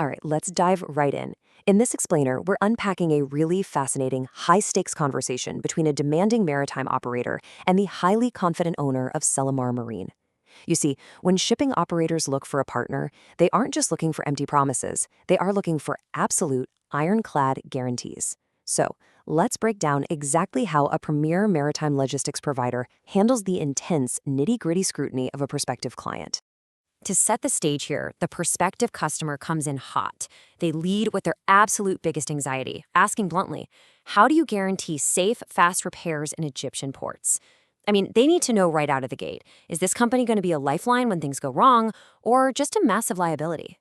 All right, let's dive right in. In this explainer, we're unpacking a really fascinating, high stakes conversation between a demanding maritime operator and the highly confident owner of Selimar Marine. You see, when shipping operators look for a partner, they aren't just looking for empty promises, they are looking for absolute, ironclad guarantees. So, let's break down exactly how a premier maritime logistics provider handles the intense, nitty-gritty scrutiny of a prospective client. To set the stage here, the prospective customer comes in hot. They lead with their absolute biggest anxiety, asking bluntly, how do you guarantee safe, fast repairs in Egyptian ports? I mean, they need to know right out of the gate, is this company going to be a lifeline when things go wrong, or just a massive liability?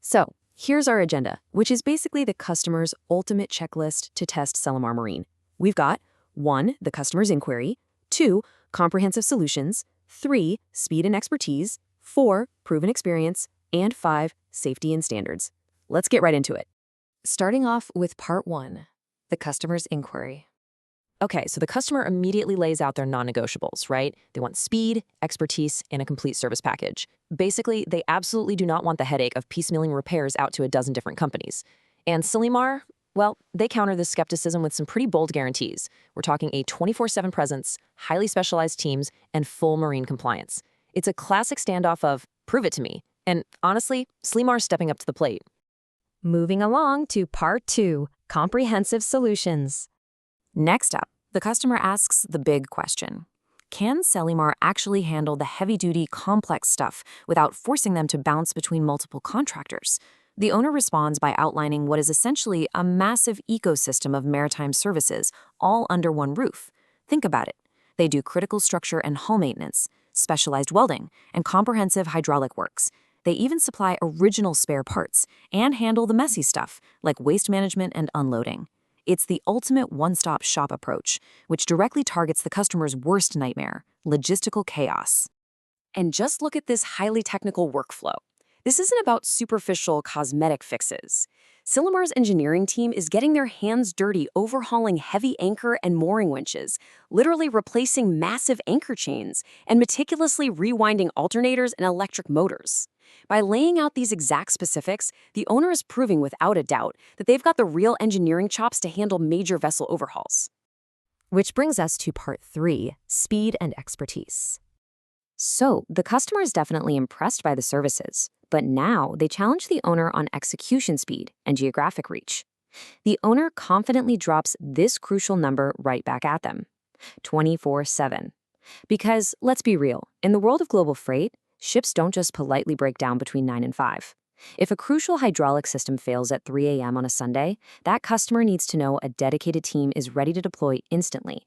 So, here's our agenda, which is basically the customer's ultimate checklist to test Selimar Marine. We've got 1. The customer's inquiry, 2. Comprehensive solutions, 3. Speed and expertise, 4. Proven experience, and 5. Safety and standards. Let's get right into it. Starting off with part 1, the customer's inquiry. Okay, so the customer immediately lays out their non-negotiables, right? They want speed, expertise, and a complete service package. Basically, they absolutely do not want the headache of piecemealing repairs out to a dozen different companies. And Selimar, well, they counter this skepticism with some pretty bold guarantees. We're talking a 24/7 presence, highly specialized teams, and full marine compliance. It's a classic standoff of, prove it to me. And honestly, Selimar's stepping up to the plate. Moving along to part 2, comprehensive solutions. Next up, the customer asks the big question. Can Selimar actually handle the heavy-duty, complex stuff without forcing them to bounce between multiple contractors? The owner responds by outlining what is essentially a massive ecosystem of maritime services, all under one roof. Think about it. They do critical structure and hull maintenance, specialized welding, and comprehensive hydraulic works. They even supply original spare parts and handle the messy stuff, like waste management and unloading. It's the ultimate one-stop shop approach, which directly targets the customer's worst nightmare, logistical chaos. And just look at this highly technical workflow. This isn't about superficial cosmetic fixes. Selimar's engineering team is getting their hands dirty overhauling heavy anchor and mooring winches, literally replacing massive anchor chains, and meticulously rewinding alternators and electric motors. By laying out these exact specifics, the owner is proving without a doubt that they've got the real engineering chops to handle major vessel overhauls. Which brings us to part 3, speed and expertise. So, the customer is definitely impressed by the services, but now they challenge the owner on execution speed and geographic reach. The owner confidently drops this crucial number right back at them, 24/7. Because, let's be real, in the world of global freight, ships don't just politely break down between 9 and 5. If a crucial hydraulic system fails at 3 a.m. on a Sunday, that customer needs to know a dedicated team is ready to deploy instantly.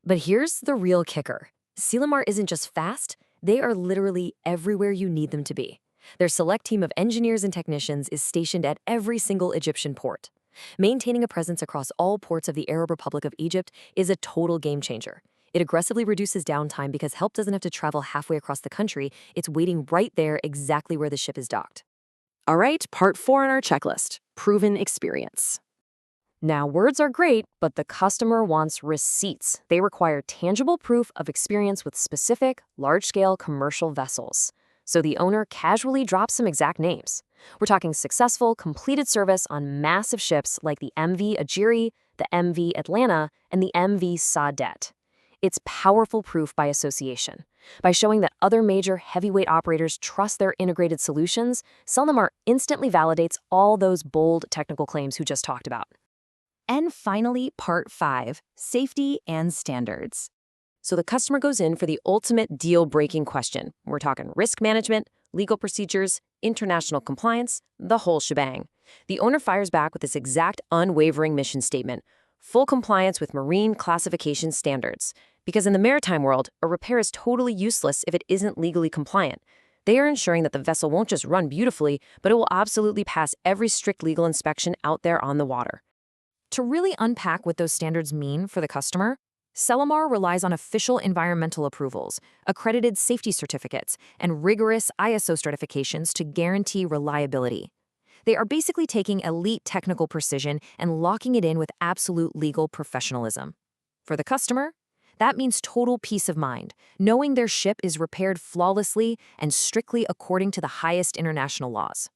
But here's the real kicker. Selimar isn't just fast, they are literally everywhere you need them to be. Their select team of engineers and technicians is stationed at every single Egyptian port. Maintaining a presence across all ports of the Arab Republic of Egypt is a total game changer. It aggressively reduces downtime because help doesn't have to travel halfway across the country, it's waiting right there exactly where the ship is docked. All right, part 4 on our checklist, proven experience. Now, words are great, but the customer wants receipts. They require tangible proof of experience with specific, large-scale commercial vessels. So the owner casually drops some exact names. We're talking successful, completed service on massive ships like the MV Ajiri, the MV Atlanta, and the MV Saadet. It's powerful proof by association. By showing that other major heavyweight operators trust their integrated solutions, Selimar instantly validates all those bold technical claims we just talked about. And finally, part 5, safety and standards. So the customer goes in for the ultimate deal-breaking question. We're talking risk management, legal procedures, international compliance, the whole shebang. The owner fires back with this exact unwavering mission statement: full compliance with marine classification standards. Because in the maritime world, a repair is totally useless if it isn't legally compliant. They are ensuring that the vessel won't just run beautifully, but it will absolutely pass every strict legal inspection out there on the water. To really unpack what those standards mean for the customer, Selimar relies on official environmental approvals, accredited safety certificates, and rigorous ISO certifications to guarantee reliability. They are basically taking elite technical precision and locking it in with absolute legal professionalism. For the customer, that means total peace of mind, knowing their ship is repaired flawlessly and strictly according to the highest international laws.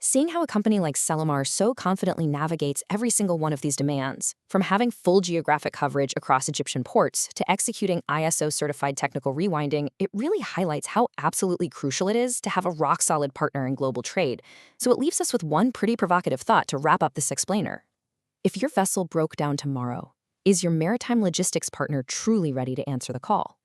Seeing how a company like Selimar so confidently navigates every single one of these demands, from having full geographic coverage across Egyptian ports to executing ISO-certified technical rewinding, it really highlights how absolutely crucial it is to have a rock-solid partner in global trade. So it leaves us with one pretty provocative thought to wrap up this explainer. If your vessel broke down tomorrow, is your maritime logistics partner truly ready to answer the call?